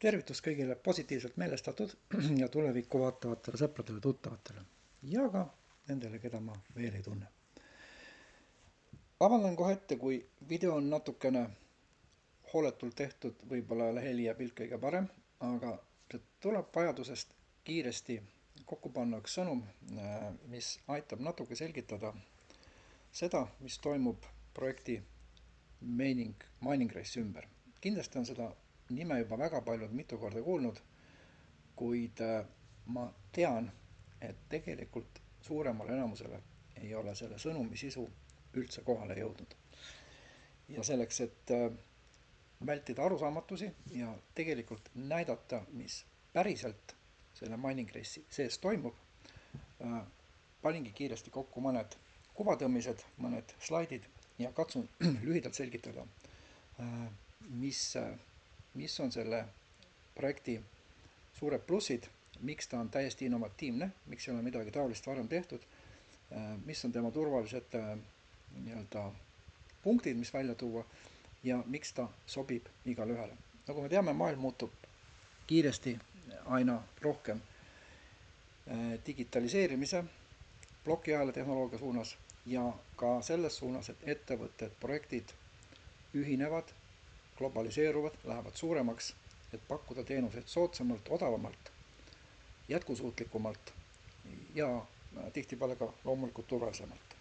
Tervitus kõigile positiivselt meelestatud ja tulevikku vaatavatele sõpradele, tuttavatele ja ka nendele, keda ma veel ei tunne. Vabandan kohe ette, kui video on natukene hooletult tehtud, võib-olla heli ja pilt kõige parem, aga see tuleb vajadusest kiiresti kokku panna üks sõnum, mis aitab natuke selgitada seda, mis toimub projekti Mining Race ümber. Kindlasti on seda nime juba väga paljud mitu korda kuulnud, kuid ma tean, et tegelikult suuremale enamusele ei ole selle sõnumi sisu üldse kohale jõudnud. Ja selleks, et vältida arusaamatusi ja tegelikult näidata, mis päriselt selle Mining Race'i sees toimub, paningi kiiresti kokku mõned kuvatõmmised, mõned slaidid ja katsun lühidalt selgitada, mis on selle projekti suured plussid, miks ta on täiesti innovatiivne, miks ei ole midagi taolist varem tehtud, mis on tema turvalised punktid, mis välja tuua ja miks ta sobib igale ühele. Nagu me teame, maailm muutub kiiresti aina rohkem digitaliseerimise, plokiajale tehnoloogia suunas ja ka selles suunas, et ettevõtted, projektid ühinevad, globaliseeruvad, lähevad suuremaks, et pakkuda teenuseid soodsamalt, odavamalt, jätkusuutlikumalt ja tihtipeale ka loomulikult turvalisemalt.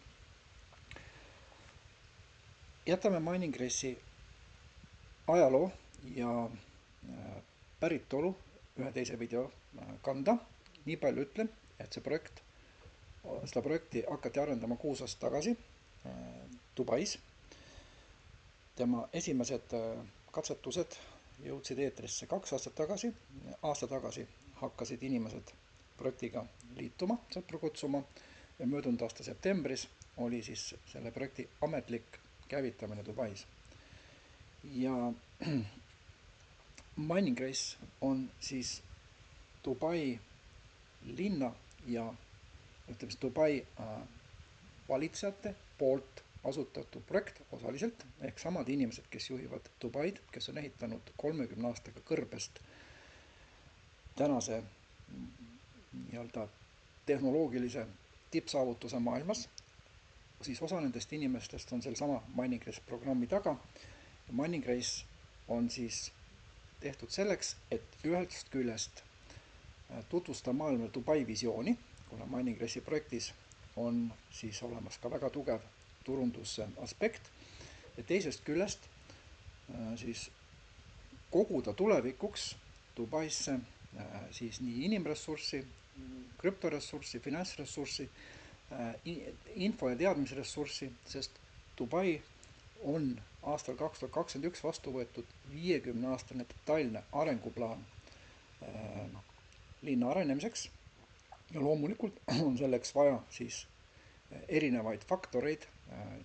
Jätame Mining Race'i ajaloo ja päritolu ühe teise video kanda. Nii palju ütlen, et seda projekti hakati arendama 6 aastat tagasi Dubais. Tema esimesed katsetused jõudsid eetrisse 2 aastat tagasi. Aasta tagasi hakkasid inimesed projektiga liituma, sõpru kutsuma ja möödunud aasta septembris oli siis selle projekti ametlik käivitamine Dubais. Ja Mining Race on siis Dubai linna ja Dubai valitsejate poolt asutatud projekt osaliselt, ehk samad inimesed, kes juhivad Dubaid, kes on ehitanud 30 aastaga kõrbest tänase tehnoloogilise tippsaavutuse maailmas, siis osa nendest inimestest on sellesama Mining Race programmi taga. Mining Race on siis tehtud selleks, et ühest küljest tutvustada maailmale Dubai visiooni, kuna Mining Race'i projektis on siis olemas ka väga tugev turundusaspekt ja teisest küljest siis koguda tulevikuks Dubaisse siis nii inimressurssi, krüptoressurssi, finantsressurssi, info- ja teadmisressurssi, sest Dubai on aastal 2021 vastu võetud 50-aastane detailne arenguplaan linna arenemiseks ja loomulikult on selleks vaja siis erinevaid faktoreid,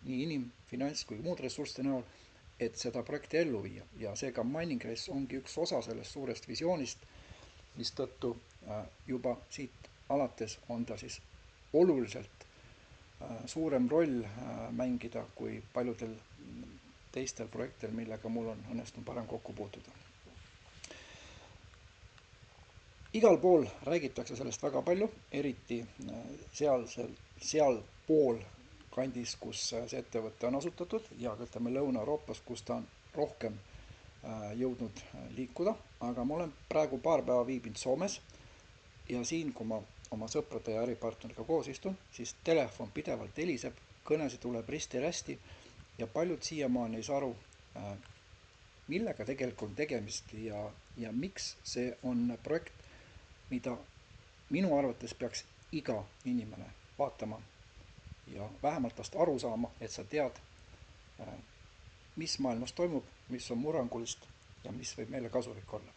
nii inim-, finants- kui muud ressursside näol, et seda projekti ellu viia. Ja seega Mining Race ongi üks osa sellest suurest visioonist, mistõttu juba siit alates on ta siis oluliselt suurem roll mängida kui paljudel teistel projektil, millega mul on õnnestunud parem kokku puutuda. Igal pool räägitakse sellest väga palju, eriti seal pool kandis, kus see ettevõte on asutatud ja ütleme Lõuna-Euroopas, kus ta on rohkem jõudnud liikuda, aga ma olen praegu paar päeva viibinud Soomes ja siin, kui ma oma sõprade ja äripartneriga koos istun, siis telefon pidevalt heliseb, kõnesid tuleb risti-rästi ja paljud siiamaani ei saa aru, millega tegelikult on tegemist ja miks see on projekt, mida minu arvates peaks iga inimene vaatama ja vähemalt tast aru saama, et sa tead, mis maailmas toimub, mis on murrangulist ja mis võib meile kasulik olla.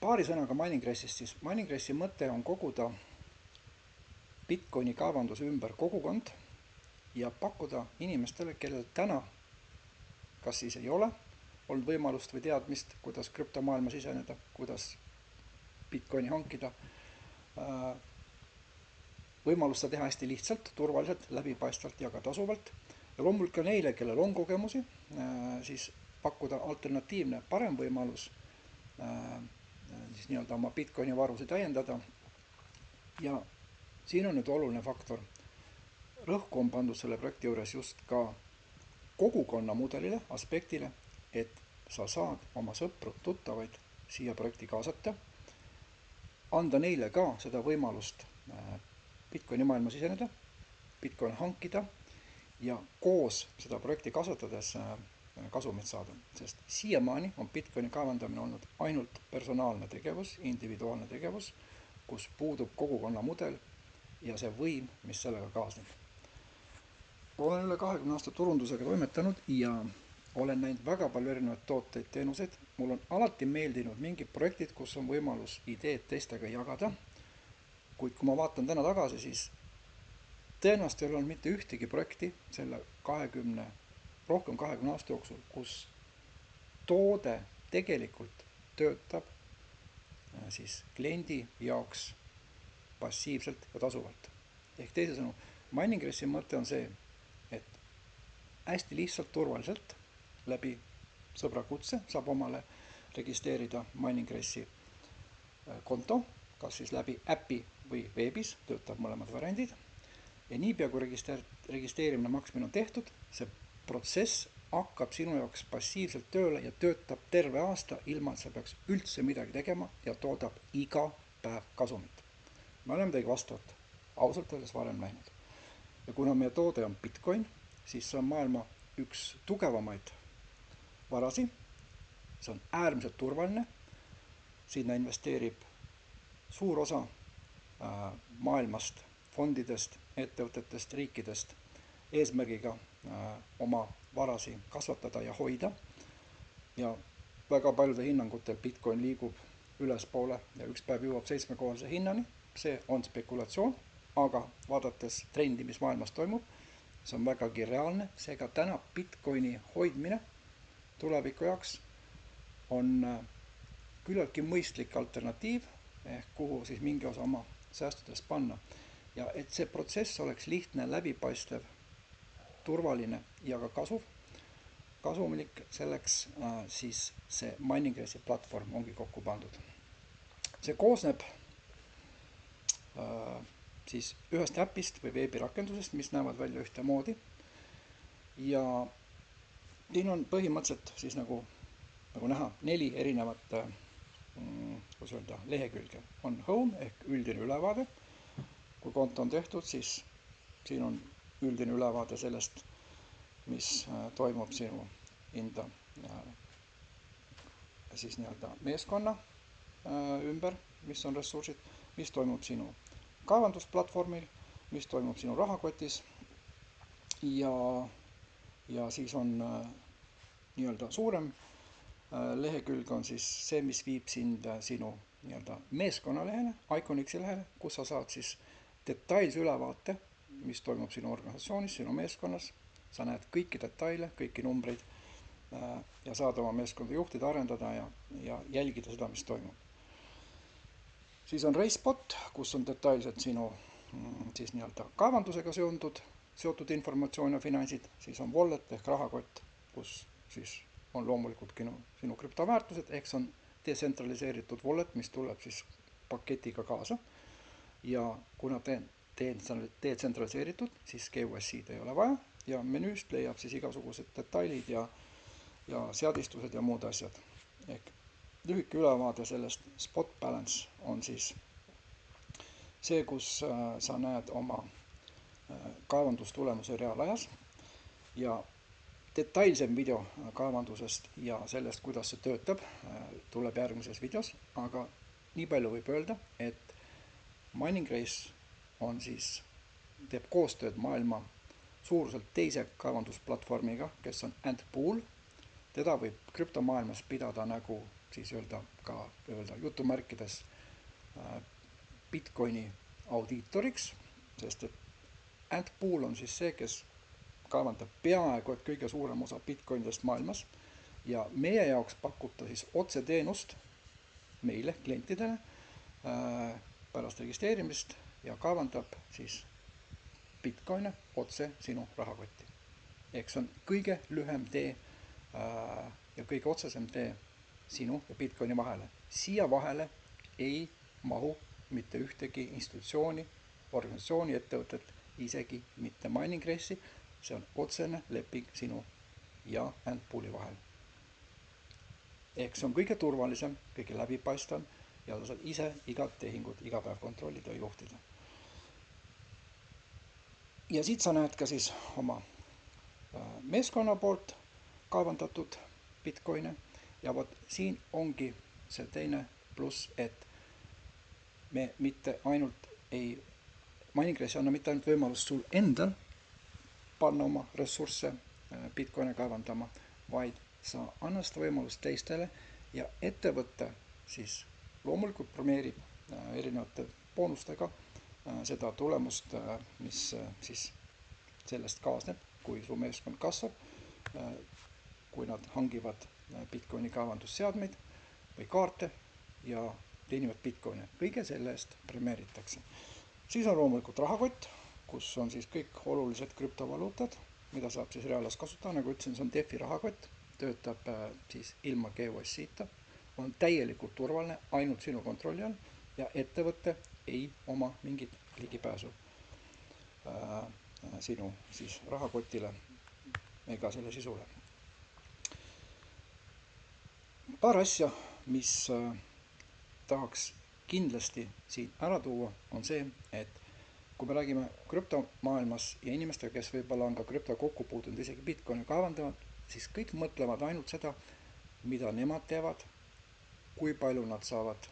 Paari sõnaga Mining Race'ist siis. Mining Race'i mõte on koguda Bitcoini kaevanduse ümber kogukond ja pakkuda inimestele, kellel täna kas siis ei ole olnud võimalust või teadmist, kuidas krüptomaailma siseneda, kuidas Bitcoini hankida, võimalust seda teha hästi lihtsalt, turvaliselt, läbipaistvalt ja ka tasuvalt. Ja loomulikult ka neile, kellel on kogemusi, siis pakkuda alternatiivne parem võimalus siis nii-öelda oma Bitcoini varusid täiendada. Ja siin on nüüd oluline faktor. Rõhku on pandud selle projekti juures just ka kogukonna mudelile, aspektile, et sa saad oma sõpru, tuttavaid siia projekti kaasata, anda neile ka seda võimalust Bitcoini maailma siseneda, Bitcoin hankida ja koos seda projekti kasvatades kasumit saada, sest siiamaani on Bitcoini kaevandamine olnud ainult personaalne tegevus, individuaalne tegevus, kus puudub kogukonna mudel ja see võim, mis sellega kaasneb. Olen üle 20 aasta turundusega toimetanud ja olen näinud väga palju erinevaid tooteid, teenuseid. Mul on alati meeldinud mingid projektid, kus on võimalus ideed teistega jagada, kuid kui ma vaatan täna tagasi, siis tõenäoliselt ei ole olnud mitte ühtegi projekti selle rohkem 20 aasta jooksul, kus toode tegelikult töötab siis kliendi jaoks passiivselt ja tasuvalt. Ehk teisisõnu, MiningRace'i mõte on see, et hästi lihtsalt turvaliselt läbi sõbra kutse saab omale registreerida MiningRace'i konto, kas siis läbi äpi või veebis, töötab mõlemad variandid. Ja niipea kui registreerimine maksmine on tehtud, see protsess hakkab sinu jaoks passiivselt tööle ja töötab terve aasta, ilma et sa peaks üldse midagi tegema ja toodab iga päev kasumit. Me oleme teiega vastavat ausalt öeldes varem näinud. Ja kuna meie toode on Bitcoin, siis see on maailma üks tugevamaid varasi. See on äärmiselt turvaline. Sinna investeerib suur osa maailmast, fondidest, ettevõtetest, riikidest eesmärgiga oma varasi kasvatada ja hoida. Ja väga paljude hinnangutel Bitcoin liigub ülespoole ja üks päev jõuab 7-kohalise hinnani. See on spekulatsioon, aga vaadates trendi, mis maailmas toimub, see on vägagi reaalne. Seega täna Bitcoini hoidmine tuleviku jaoks on küllaltki mõistlik alternatiiv, kuhu siis mingi osa oma säästudest panna. Ja et see protsess oleks lihtne, läbipaistev, turvaline ja ka kasumlik, selleks siis see MiningRace'i platvorm ongi kokku pandud. See koosneb siis ühest äpist või veebirakendusest, mis näevad välja ühtemoodi. Ja siin on põhimõtteliselt siis nagu näha 4 erinevat lehekülge. On home ehk üldine ülevaade. Kui konto on tehtud, siis siin on üldine ülevaade sellest, mis toimub sinu enda siis nii-öelda meeskonna ümber, mis on ressursid, mis toimub sinu kaevandusplatvormil, mis toimub sinu rahakotis ja siis on nii-öelda suurem lehekülg on siis see, mis viib sind sinu nii-öelda meeskonnalehele, Iconixi lehele, kus sa saad siis detailse ülevaate, mis toimub sinu organisatsioonis, sinu meeskonnas. Sa näed kõiki detaile, kõiki numbreid ja saad oma meeskonda juhtida, arendada ja jälgida seda, mis toimub. Siis on RaceBot, kus on detailselt sinu siis nii-öelda kaevandusega seotud informatsioon ja finantsid. Siis on wallet ehk rahakott, kus siis on loomulikult sinu krüptoväärtused, ehk see on detsentraliseeritud wallet, mis tuleb siis paketiga kaasa. Ja kuna detsentraliseeritud, siis KYC-d ei ole vaja ja menüüst leiab siis igasugused detailid ja seadistused ja muud asjad. Ehk lühike ülevaade sellest spot balance on siis see, kus sa näed oma kaevandustulemuse reaalajas ja detailsem video kaevandusest ja sellest, kuidas see töötab, tuleb järgmises videos, aga nii palju võib öelda, et MiningRace teeb koostööd maailma suuruselt teise kaevandusplatvormiga, kes on Antpool. Teda võib krüptomaailmas pidada nagu siis öelda jutumärkides Bitcoini audiitoriks, sest et Antpool on siis see, kes kaevandab peaaegu et kõige suurem osa Bitcoinidest maailmas ja meie jaoks pakub ta siis otseteenust meile, klientidele pärast registreerimist ja kaevandab siis Bitcoine otse sinu rahakotti. Ehk see on kõige lühem tee kõige otsesem tee sinu ja Bitcoini vahele. Siia vahele ei mahu mitte ühtegi institutsiooni, organisatsiooni, ettevõtet, isegi mitte Mining Race'i. See on otsene leping sinu ja Antpooli vahel. Ehk see on kõige turvalisem, kõige läbipaistvam ja sa saad ise igat tehingut iga päev kontrollida ja juhtida. Ja siit sa näed ka siis oma meeskonna poolt kaevandatud Bitcoine ja vot siin ongi see teine pluss, et me mitte ainult Mining Race anna mitte ainult võimalust sul endal panna oma ressursse Bitcoine kaevandama, vaid sa anna seda võimalust teistele ja ettevõte siis loomulikult premeerib erinevate boonustega seda tulemust, mis siis sellest kaasneb, kui su meeskond kasvab, kui nad hangivad Bitcoini kaevandusseadmeid või kaarte ja teenivad Bitcoine. Kõige selle eest premeeritakse. Siis on loomulikult rahakott, kus on siis kõik olulised krüptovaluutad, mida saab siis reaalas kasutada. Nagu ütlesin, see on DeFi rahakott, töötab siis ilma KYC-ta, on täielikult turvaline, ainult sinu kontrolli all ja ettevõte ei oma mingit ligipääsu sinu siis rahakotile ega selle sisule. Paar asja, mis tahaks kindlasti siin ära tuua, on see, et kui me räägime krüptomaailmas ja inimestega, kes võib-olla on ka krüpto kokku puutunud, isegi Bitcoini kaevandavad, siis kõik mõtlevad ainult seda, mida nemad teevad, kui palju nad saavad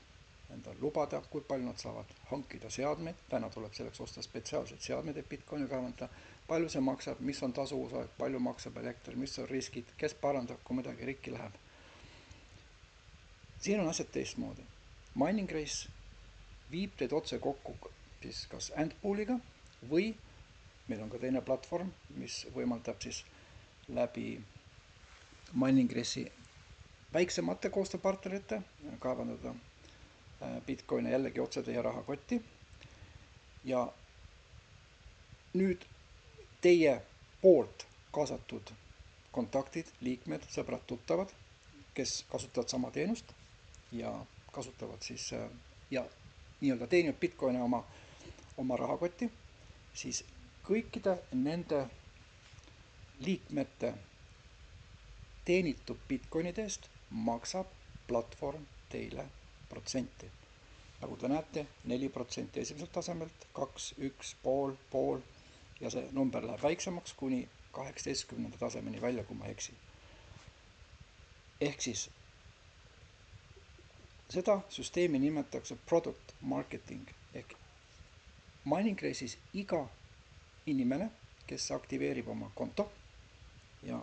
endal lubada, kui palju nad saavad hankida seadmeid. Täna tuleb selleks osta spetsiaalseid seadmeid, et Bitcoini kaevandada, palju see maksab, mis on tasuvuse, palju maksab elekter, mis on riskid, kes parandab, kui midagi rikki läheb. Siin on asjad teistmoodi. Mining Race viib teid otse kokku siis kas Antpooliga või meil on ka teine platvorm, mis võimaldab siis läbi Mining Race'i väiksemate koostööpartnerite kaevandada Bitcoini jällegi otse teie rahakotti. Ja nüüd teie poolt kaasatud kontaktid, liikmed, sõbrad, tuttavad, kes kasutavad sama teenust ja kasutavad siis ja nii-öelda teenivad Bitcoini oma rahakotti, siis kõikide nende liikmete teenitud Bitcoinidest maksab platvorm teile protsenti. Nagu te näete, 4% esimeselt tasemelt, 2, 1, pool ja see number läheb väiksemaks kuni 18. tasemeni välja, kui ma eksin. Ehk siis seda süsteemi nimetatakse product marketing ehk Mining Race'is iga inimene, kes aktiveerib oma konto ja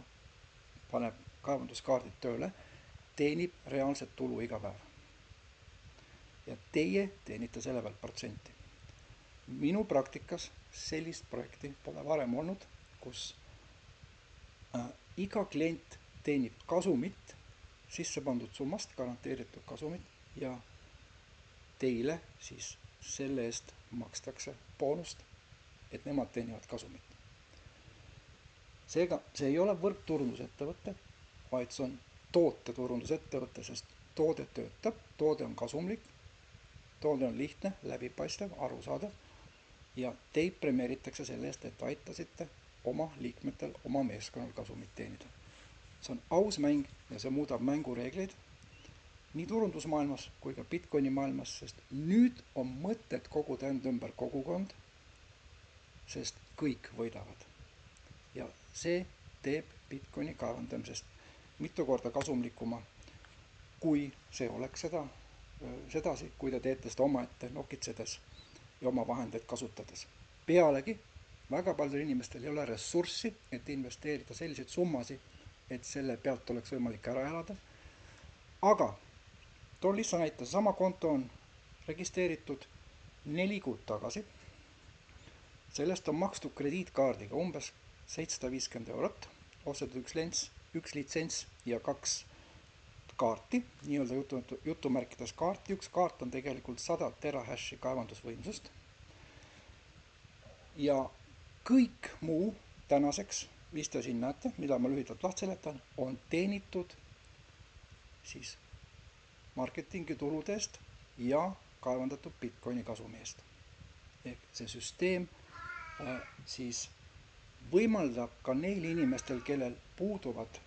paneb kaevanduskaardid tööle, teenib reaalset tulu iga päev. Ja teie teenite selle pealt protsenti. Minu praktikas sellist projekti pole varem olnud, kus iga klient teenib kasumit, sisse pandud summast garanteeritud kasumit ja teile siis selle eest makstakse boonust, et nemad teenivad kasumit. Seega, see ei ole võrkturundusettevõte, vaid see on tooteturundusettevõte, sest toode töötab, toode on kasumlik, toode on lihtne, läbipaistev, arusaadav ja teid premeeritakse selle eest, et aitasite oma liikmetel, oma meeskonnal kasumit teenida. See on aus mäng ja see muudab mängureegleid nii turundusmaailmas kui ka Bitcoini maailmas, sest nüüd on mõtet koguda enda ümber kogukond, sest kõik võidavad. Ja see teeb Bitcoini kaevandamisest mitu korda kasumlikuma, kui see oleks sedasi, kui te teete seda omaette nokitsedes ja oma vahendeid kasutades. Pealegi, väga paljudel inimestel ei ole ressurssi, et investeerida selliseid summasid, et selle pealt oleks võimalik ära elada. Aga toon lihtsalt näite, sama konto on registreeritud 4 kuud tagasi. Sellest on makstud krediitkaardiga umbes 750 €, ostetud üks litsents ja 2 kaarti, nii-öelda jutumärkides kaarti. Üks kaart on tegelikult 100 terahashi kaevandusvõimsust. Ja kõik muu tänaseks, mis te siin näete, mida ma lühidalt lahti seletan, on teenitud siis marketingi tuludest ja kaevandatud Bitcoini kasumi eest. Ehk see süsteem siis võimaldab ka neil inimestel, kellel puuduvad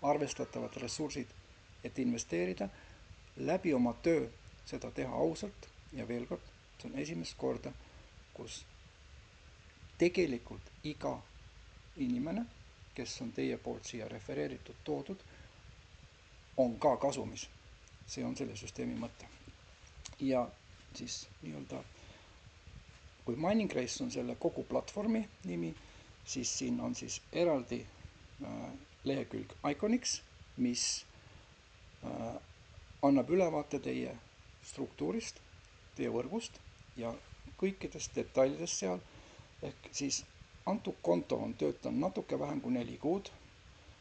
arvestatavad ressursid, et investeerida, läbi oma töö seda teha ausalt ja veel kord, see on esimest korda, kus tegelikult iga inimene, kes on teie poolt siia refereeritud toodud, on ka kasumis. See on selle süsteemi mõte. Ja siis nii-öelda, kui Mining Race on selle kogu platvormi nimi, siis siin on siis eraldi lehekülg Iconics, mis annab ülevaate teie struktuurist, teie võrgust ja kõikidest detailidest seal. Ehk siis antud konto on töötanud natuke vähem kui 4 kuud.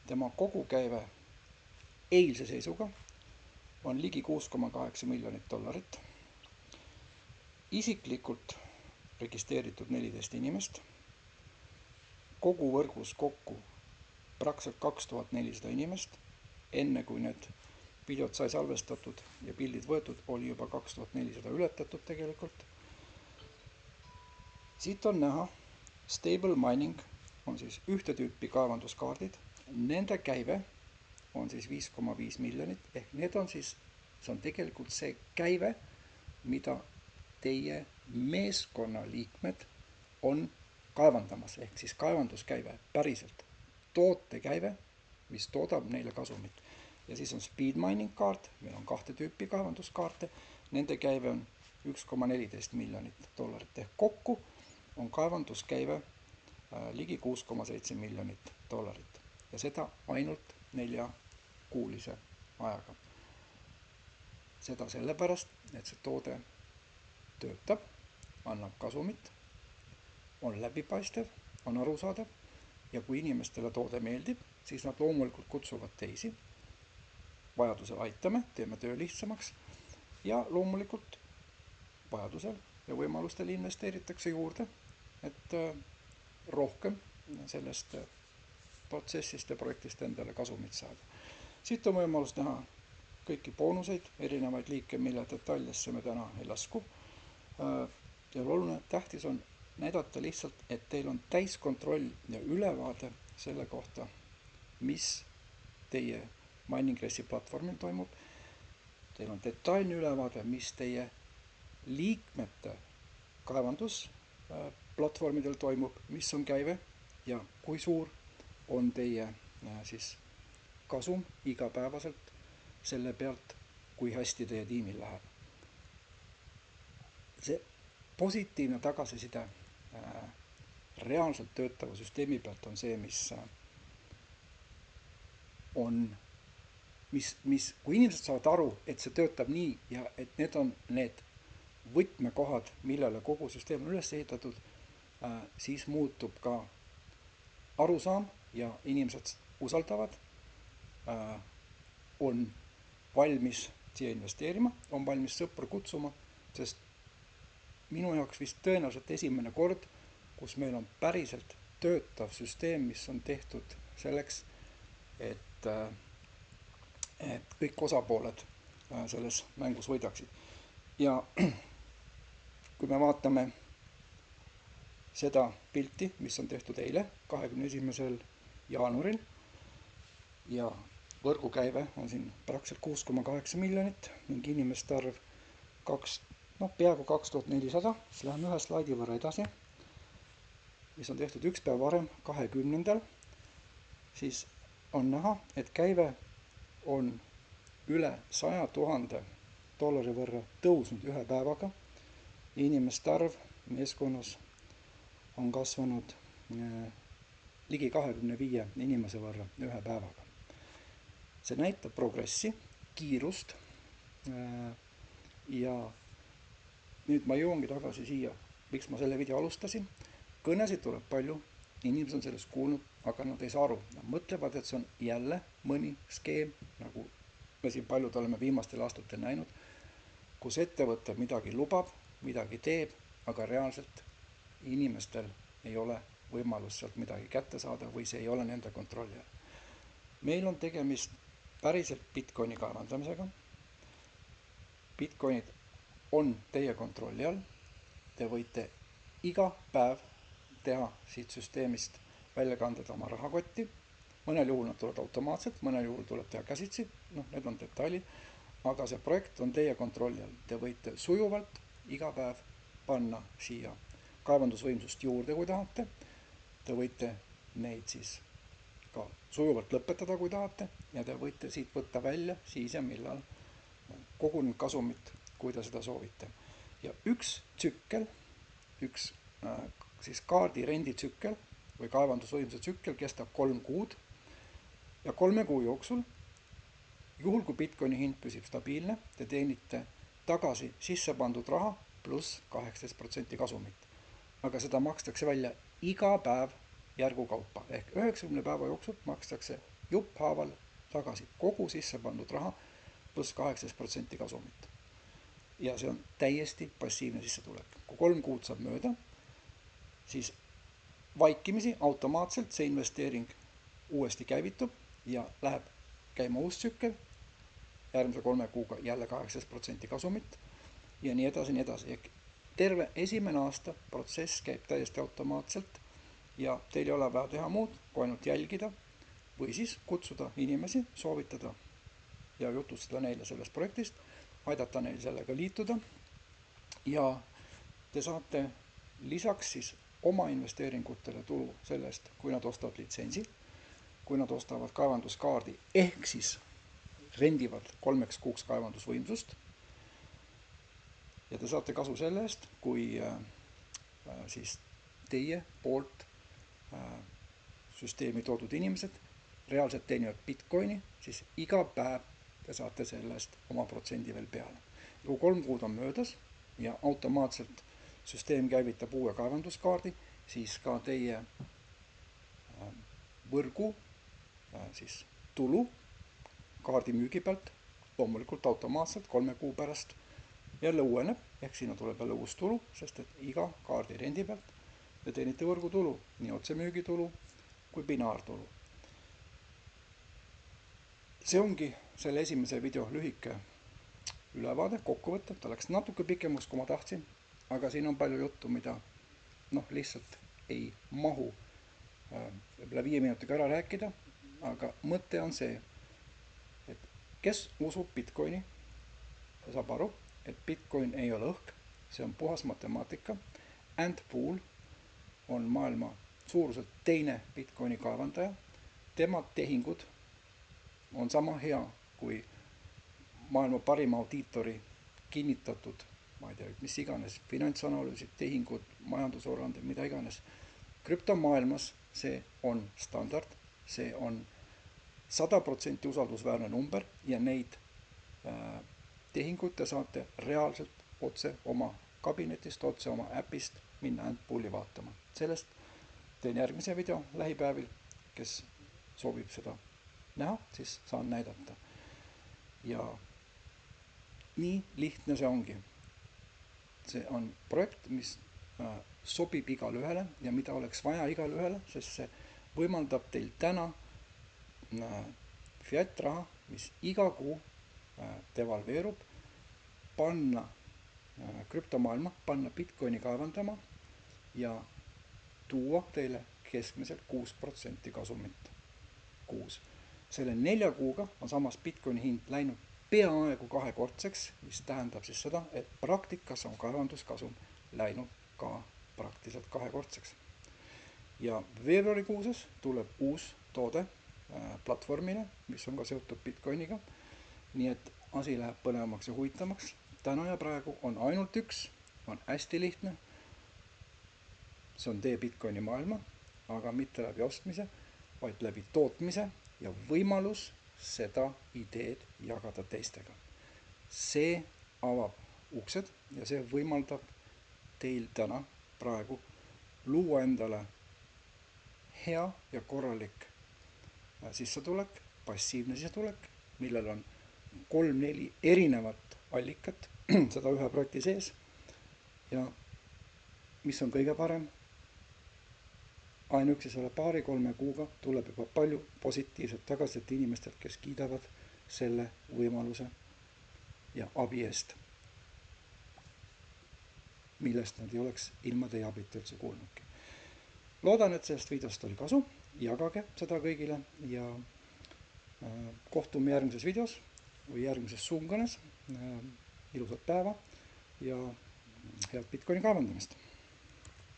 Tema kogukäive eilse seisuga on ligi $6,8 miljonit. Isiklikult registreeritud 14 inimest. Kogu võrgus kokku praktiliselt 2400 inimest. Enne kui need videod sai salvestatud ja pildid võetud, oli juba 2400 ületatud tegelikult. Siit on näha, Stable Mining on siis ühte tüüpi kaevanduskaardid. Nende käive on siis 5,5 miljonit. Ehk need on siis, see on tegelikult see käive, mida teie meeskonna liikmed on kaevandamas. Ehk siis kaevanduskäive päriselt. Tootekäive, mis toodab neile kasumit. Ja siis on Speed Mining kaart, meil on 2 tüüpi kaevanduskaarte. Nende käive on $1,14 miljonit. Ehk kokku on kaevanduskäive ligi $6,7 miljonit. Ja seda ainult 4-kuulise ajaga. Seda sellepärast, et see toode töötab, annab kasumit, on läbipaistev, on arusaadav ja kui inimestele toode meeldib, siis nad loomulikult kutsuvad teisi. Vajadusel aitame, teeme töö lihtsamaks ja loomulikult vajadusel ja võimalustel investeeritakse juurde, et rohkem sellest protsessist ja projektist endale kasumit saada. Siit on võimalus näha kõiki boonuseid, erinevaid liike, mille detailidesse me täna ei lasku. Ja oluline tähtis on näidata lihtsalt, et teil on täiskontroll ja ülevaade selle kohta, mis teie Mining Race'i platvormil toimub. Teil on detailne ülevaade, mis teie liikmete kaevandusplatvormidel toimub, mis on käive ja kui suur on teie siis kasum igapäevaselt selle pealt, kui hästi teie tiimil läheb. See positiivne tagasiside reaalselt töötava süsteemi pealt on see, kui inimesed saavad aru, et see töötab nii ja et need on need võtmekohad, millele kogu süsteem on üles ehitatud, siis muutub ka arusaam ja inimesed usaldavad, on valmis siia investeerima, on valmis sõpru kutsuma, sest minu jaoks vist tõenäoliselt esimene kord, kus meil on päriselt töötav süsteem, mis on tehtud selleks, et kõik osapooled selles mängus võidaksid. Ja kui me vaatame seda pilti, mis on tehtud eile, 21. jaanuaril ja võrgukäive on siin praktiliselt 6,8 miljonit ning inimeste arv peaaegu 2400, siis läheme ühe slaidi võrra edasi, mis on tehtud üks päev varem, 20. Siis on näha, et käive on üle $100,000 võrra tõusnud ühe päevaga. Inimeste arv meeskonnas on kasvanud ligi 25 inimese võrra ühe päevaga. See näitab progressi, kiirust ja nüüd ma jõuangi tagasi siia, miks ma selle video alustasin. Kõnesid tuleb palju, inimesed on sellest kuulnud, aga nad ei saa aru. Nad mõtlevad, et see on jälle mõni skeem, nagu me siin paljud oleme viimastel aastatel näinud, kus ettevõte midagi lubab, midagi teeb, aga reaalselt inimestel ei ole võimalus sealt midagi kätte saada või see ei ole nende kontrolli all. Meil on tegemist päriselt Bitcoini kaevandamisega. Bitcoinid on teie kontrolli all. Te võite iga päev teha siit süsteemist väljakanded oma rahakotti. Mõnel juhul nad tulevad automaatselt, mõnel juhul tuleb teha käsitsi, need on detailid, aga see projekt on teie kontrolli all. Te võite sujuvalt iga päev panna siia kaevandusvõimsust juurde, kui tahate. Te võite neid siis ka sujuvalt lõpetada, kui tahate, ja te võite siit võtta välja siis ja millal kogunenud kasumit, kui te seda soovite. Ja üks tsükkel, siis kaardi renditsükkel või kaevandusvõimsuse tsükkel kestab 3 kuud ja 3 kuu jooksul, juhul kui Bitcoini hind püsib stabiilne, te teenite tagasi sisse pandud raha pluss 18% kasumit. Aga seda makstakse välja iga päev järgukaupa ehk 90 päeva jooksul makstakse jupphaaval tagasi kogu sisse pandud raha pluss 18% kasumit. Ja see on täiesti passiivne sissetulek. Kui 3 kuud saab mööda, siis vaikimisi automaatselt see investeering uuesti käivitub ja läheb käima uus tsükkel, järgmise 3 kuuga jälle 18% kasumit ja nii edasi, nii edasi. Terve esimene aasta protsess käib täiesti automaatselt ja teil ei ole vaja teha muud, kui ainult jälgida või siis kutsuda inimesi, soovitada ja jutustada neile sellest projektist, aidata neil sellega liituda ja te saate lisaks siis oma investeeringutele tulu sellest, kui nad ostavad litsentsi, kui nad ostavad kaevanduskaardi ehk siis rendivad 3 kuuks kaevandusvõimsust ja te saate kasu sellest, kui siis teie poolt süsteemi toodud inimesed reaalselt teenivad Bitcoini, siis iga päev te saate sellest oma protsendi veel peale. Kui 3 kuud on möödas ja automaatselt süsteem käivitab uue kaevanduskaardi, siis ka teie võrgu siis tulu kaardi müügi pealt loomulikult automaatselt 3 kuu pärast jälle uueneb, ehk sinna tuleb jälle uus tulu, sest et iga kaardi rendi pealt te teenite võrgutulu, nii otsemüügitulu kui binaartulu. See ongi selle esimese video lühike ülevaade, kokkuvõte, ta läks natuke pikemaks, kui ma tahtsin, aga siin on palju juttu, mida lihtsalt ei mahu üle 5 minutiga ära rääkida, aga mõte on see, et kes usub Bitcoini, ta saab aru, et Bitcoin ei ole õhk, see on puhas matemaatika. Ant Pool on maailma suuruselt teine Bitcoini kaevandaja, tema tehingud on sama hea kui maailma parima audiitori kinnitatud, ma ei tea, mis iganes, finantsanalüüsid, tehingud, majandusaruanded, mida iganes. Krüptomaailmas see on standard, see on 100% usaldusväärne number ja neid tehinguid te saate reaalselt otse oma kabinetist, otse oma äpist minna Ant Pooli vaatama. Sellest teen järgmise video lähipäevil, kes soovib seda näha, siis saan näidata. Ja nii lihtne see ongi. See on projekt, mis sobib igale ühele ja mida oleks vaja igale ühele, sest see võimaldab teil täna fiat raha, mis iga kuu devalveerub, panna krüptomaailma, panna Bitcoini kaevandama ja tuua teile keskmiselt 6% kasumit kuus. Selle 4 kuuga on samas Bitcoini hind läinud peaaegu 2-kordseks, mis tähendab siis seda, et praktikas on kaevanduskasum läinud ka praktiliselt 2-kordseks. Ja veebruarikuuses tuleb uus toode platvormile, mis on ka seotud Bitcoiniga. Nii et asi läheb põnevamaks ja huvitavamaks. Täna ja praegu on ainult üks, on hästi lihtne. See on tee Bitcoini maailma, aga mitte läbi ostmise, vaid läbi tootmise ja võimalus seda ideed jagada teistega. See avab uksed ja see võimaldab teil täna praegu luua endale hea ja korralik sissetulek, passiivne sissetulek, millel on 3-4 erinevat allikat, seda ühe projekti sees. Ja mis on kõige parem, ainuüksi selle 2-3 kuuga tuleb juba palju positiivset tagasisidet inimestelt, kes kiidavad selle võimaluse ja abi eest, millest nad ei oleks ilma teie abita üldse kuulnudki. Loodan, et sellest videost oli kasu, jagage seda kõigile ja kohtume järgmises videos või järgmises Zoom kõnes. Ilusat päeva ja head Bitcoini kaevandamist!